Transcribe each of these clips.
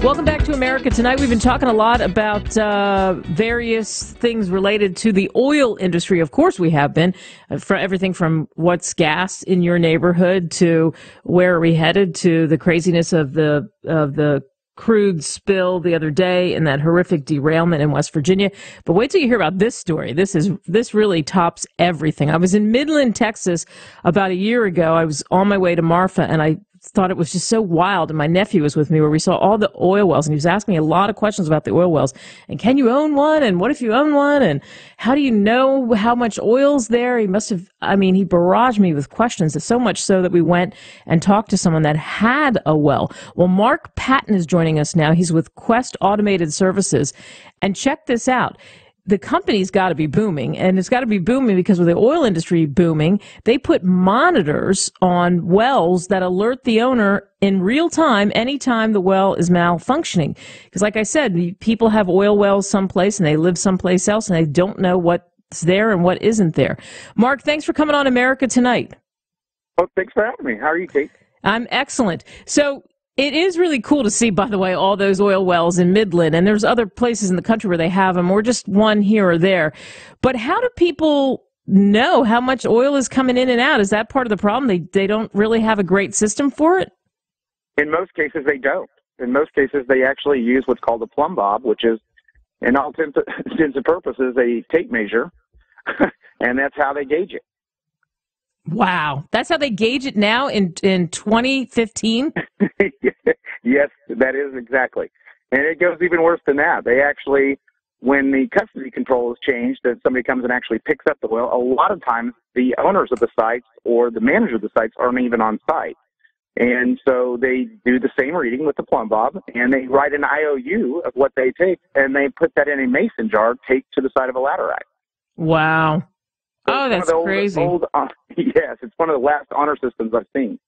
Welcome back to America Tonight. We've been talking a lot about various things related to the oil industry. Of course, we have been. For everything from what's gas in your neighborhood to where are we headed to the craziness of the crude spill the other day and that horrific derailment in West Virginia. But wait till you hear about this story. This really tops everything. I was in Midland, Texas about a year ago. I was on my way to Marfa, and I thought it was just so wild. And my nephew was with me, where we saw all the oil wells, and he was asking me a lot of questions about the oil wells. And can you own one? And what if you own one? And how do you know how much oil's there? He barraged me with questions, so much so that we went and talked to someone that had a well. Well, Mark Patton is joining us now. He's with Quest Automated Services. And check this out. The company's got to be booming, and it's got to be booming because with the oil industry booming, they put monitors on wells that alert the owner in real time anytime the well is malfunctioning. Because like I said, people have oil wells someplace and they live someplace else and they don't know what's there and what isn't there. Mark, thanks for coming on America Tonight. Well, thanks for having me. How are you, Kate? I'm excellent. So it is really cool to see, by the way, all those oil wells in Midland, and there's other places in the country where they have them, or just one here or there. But how do people know how much oil is coming in and out? Is that part of the problem? They don't really have a great system for it? In most cases, they don't. In most cases, they actually use what's called a plumb bob, which is, in all intents and purposes, a tape measure, and that's how they gauge it. Wow. That's how they gauge it now in 2015? Yes, that is exactly. And it goes even worse than that. They actually, when the custody control is changed, that somebody comes and actually picks up the well, a lot of times the owners of the sites or the manager of the sites aren't even on site. And so they do the same reading with the plumb bob, and they write an IOU of what they take, and they put that in a mason jar taped to the side of a ladder rack. Wow. So that's crazy. Yes, it's one of the last honor systems I've seen.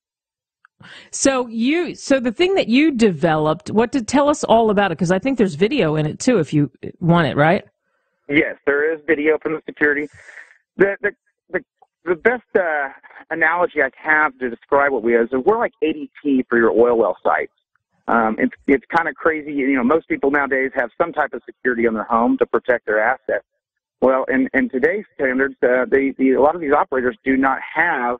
So the thing that you developed, tell us all about it, because I think there's video in it too, if you want it, right? Yes, there is video from the security. The best analogy I have to describe what we are is that we're like ADT for your oil well sites. It's kind of crazy. You know, most people nowadays have some type of security on their home to protect their assets. Well, in today's standards, a lot of these operators do not have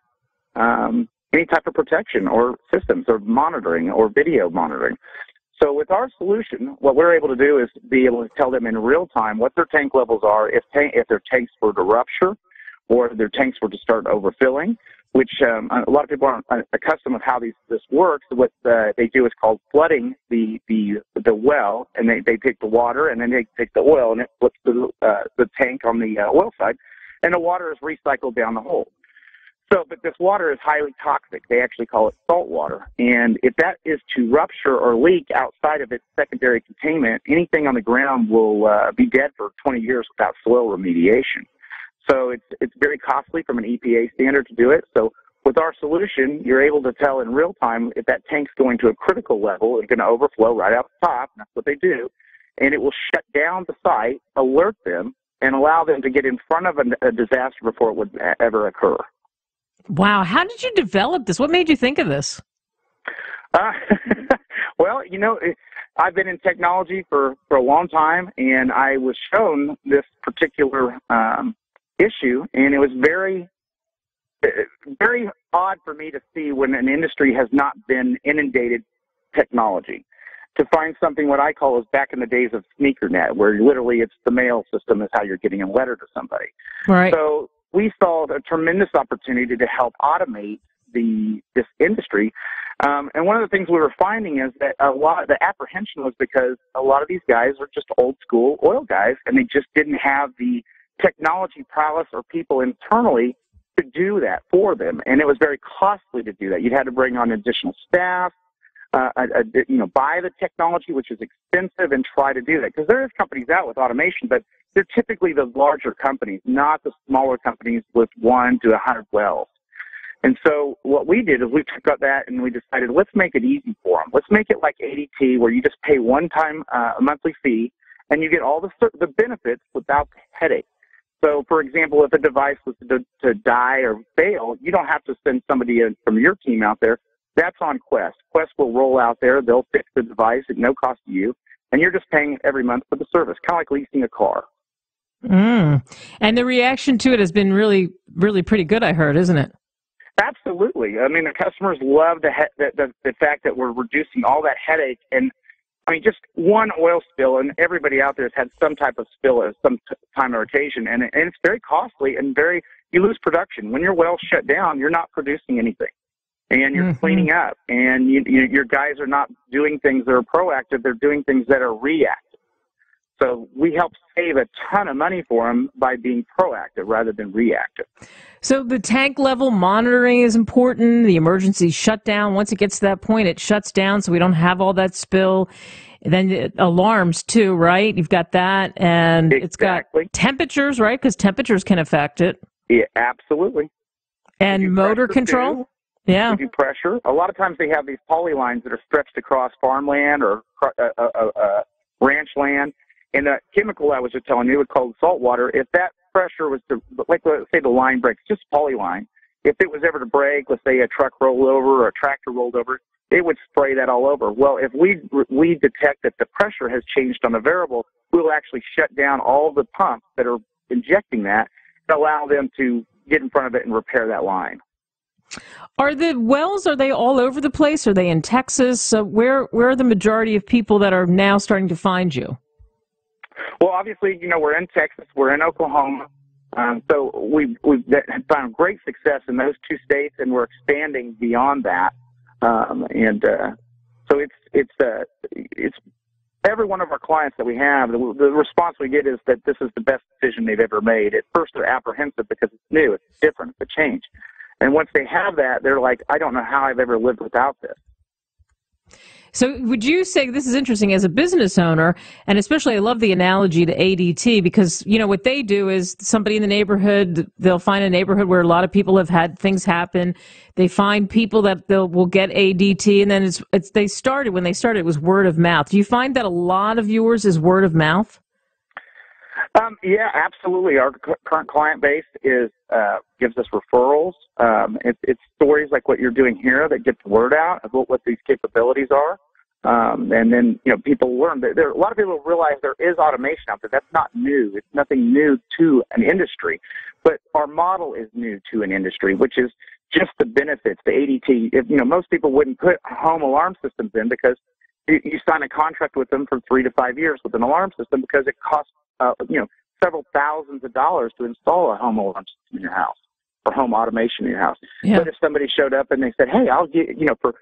any type of protection or systems or monitoring or video monitoring. So with our solution, what we're able to do is be able to tell them in real time what their tank levels are, if their tanks were to rupture or their tanks were to start overfilling, which a lot of people aren't accustomed with how this works. What they do is called flooding the well, and they take the water and then they take the oil and it flips the tank on the oil side, and the water is recycled down the hole. So, but this water is highly toxic. They actually call it salt water. And if that is to rupture or leak outside of its secondary containment, anything on the ground will be dead for 20 years without soil remediation. So it's very costly from an EPA standard to do it. So with our solution, you're able to tell in real time if that tank's going to a critical level, it's going to overflow right out the top, and that's what they do. And it will shut down the site, alert them, and allow them to get in front of a disaster before it would ever occur. Wow. How did you develop this? What made you think of this? Well, you know, I've been in technology for a long time, and I was shown this particular issue, and it was very, very odd for me to see when an industry has not been inundated technology. To find something what I call is back in the days of SneakerNet, where literally it's the mail system is how you're getting a letter to somebody. Right. So we saw a tremendous opportunity to help automate this industry. And one of the things we were finding is that the apprehension was because a lot of these guys are just old school oil guys, and they just didn't have the technology prowess or people internally to do that for them. And it was very costly to do that. You'd had to bring on additional staff, buy the technology, which is expensive, and try to do that. Because there is companies out with automation, but they're typically the larger companies, not the smaller companies with 1 to 100 wells. And so what we did is we took that and we decided, let's make it easy for them. Let's make it like ADT, where you just pay one time a monthly fee, and you get all the benefits without the headache. So, for example, if a device was to die or fail, you don't have to send somebody in from your team out there. That's on Quest. Quest will roll out there. They'll fix the device at no cost to you, and you're just paying every month for the service, kind of like leasing a car. Mm. And the reaction to it has been really, really pretty good, I heard, isn't it? Absolutely. I mean, the customers love the fact that we're reducing all that headache. And, I mean, just one oil spill, and everybody out there has had some type of spill at some time or occasion, and it's very costly and you lose production. When your well's shut down, you're not producing anything, and you're cleaning up, and your guys are not doing things that are proactive. They're doing things that are reactive. So we help save a ton of money for them by being proactive rather than reactive. So the tank level monitoring is important. The emergency shutdown, once it gets to that point, it shuts down so we don't have all that spill. And then the alarms too, right? You've got that, and It's got temperatures, right? Because temperatures can affect it. Yeah, absolutely. And motor control? Too. Yeah. We do pressure. A lot of times they have these poly lines that are stretched across farmland or ranch land. And the chemical I was just telling you, it's called salt water. If that pressure was to, like, let's say the line breaks, just poly line. If it was ever to break, let's say a truck rolled over or a tractor rolled over, it would spray that all over. Well, if we detect that the pressure has changed on a variable, we'll actually shut down all the pumps that are injecting that and allow them to get in front of it and repair that line. Are the wells, are they all over the place? Are they in Texas? Where are the majority of people that are now starting to find you? Well, obviously, we're in Texas, we're in Oklahoma, so we've found great success in those two states, and we're expanding beyond that. So it's every one of our clients that we have. The response we get is that this is the best decision they've ever made. At first, they're apprehensive because it's new, it's different, it's a change, and once they have that, they're like, I don't know how I've ever lived without this. So would you say, this is interesting as a business owner, and especially I love the analogy to ADT, because, what they do is somebody in the neighborhood, they'll find a neighborhood where a lot of people have had things happen. They find people that will get ADT, and then when they started, it was word of mouth. Do you find that a lot of yours is word of mouth? Yeah, absolutely. Our current client base gives us referrals. It's stories like what you're doing here that get the word out about what these capabilities are. And then, people learn that a lot of people realize there is automation out there. That's not new. It's nothing new to an industry, but our model is new to an industry, which is just the benefits, the ADT. Most people wouldn't put home alarm systems in because you sign a contract with them for 3 to 5 years with an alarm system because it costs, several thousands of dollars to install a home alarm system in your house or home automation in your house. Yeah. But if somebody showed up and they said, hey, I'll get, for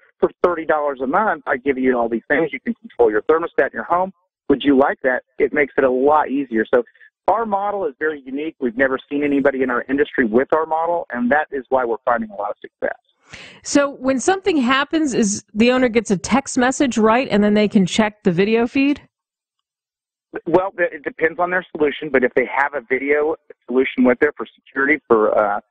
$30 a month, I give you all these things. You can control your thermostat in your home. Would you like that? It makes it a lot easier. So our model is very unique. We've never seen anybody in our industry with our model, and that is why we're finding a lot of success. So when something happens, is the owner gets a text message, right? And then they can check the video feed? Well, it depends on their solution, but if they have a video solution with there for security, for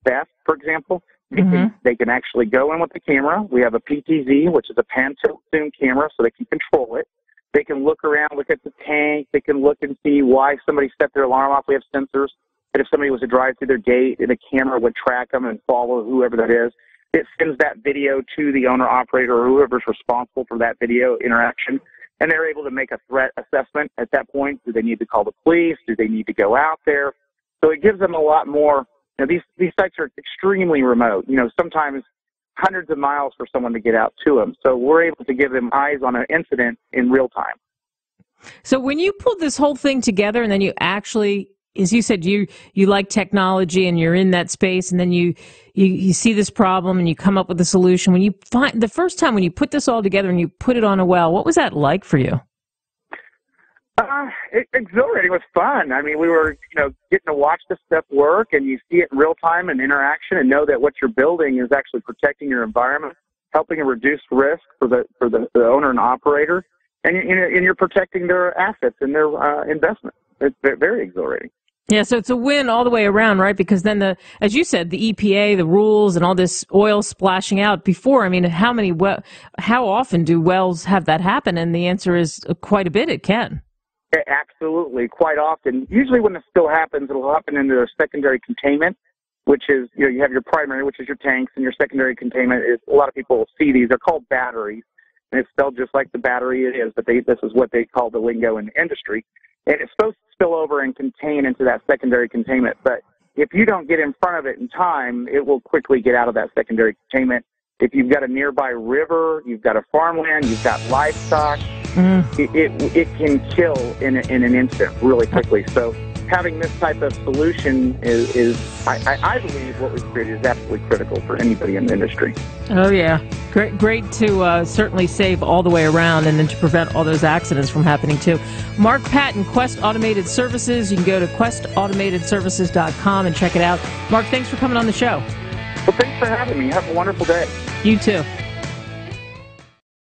theft, for example, they can actually go in with the camera. We have a PTZ, which is a pan tilt zoom camera, so they can control it. They can look around, look at the tank. They can look and see why somebody set their alarm off. We have sensors that if somebody was to drive through their gate, the camera would track them and follow whoever that is. It sends that video to the owner-operator or whoever's responsible for that video interaction, and they're able to make a threat assessment at that point. Do they need to call the police? Do they need to go out there? So it gives them a lot more. These sites are extremely remote, sometimes hundreds of miles for someone to get out to them. So we're able to give them eyes on an incident in real time. So when you pulled this whole thing together and then you actually, as you said, you like technology and you're in that space, and then you see this problem and you come up with a solution. When you find the first time when you put this all together and you put it on a well, what was that like for you? Exhilarating. It was fun. I mean, we were, getting to watch this stuff work, and you see it in real time and interaction, and know that what you're building is actually protecting your environment, helping to reduce risk for the owner and operator, and you're protecting their assets and their investment. It's very exhilarating. Yeah, so it's a win all the way around, right? Because then as you said, the EPA, the rules, and all this oil splashing out before. I mean, how often do wells have that happen? And the answer is quite a bit. It can. Absolutely, quite often. Usually when the spill happens, it'll happen into a secondary containment. which is, you have your primary, which is your tanks, and your secondary containment is, a lot of people see these, they're called batteries. And it's spelled just like the battery it is, but this is what they call the lingo in the industry. And it's supposed to spill over and contain into that secondary containment. But if you don't get in front of it in time, it will quickly get out of that secondary containment. If you've got a nearby river, you've got a farmland, you've got livestock, it can kill in an instant really quickly. So having this type of solution is I believe what we've created is absolutely critical for anybody in the industry. Oh, yeah. Great to certainly save all the way around and then to prevent all those accidents from happening, too. Mark Patton, Quest Automated Services. You can go to questautomatedservices.com and check it out. Mark, thanks for coming on the show. Well, thanks for having me. Have a wonderful day. You too.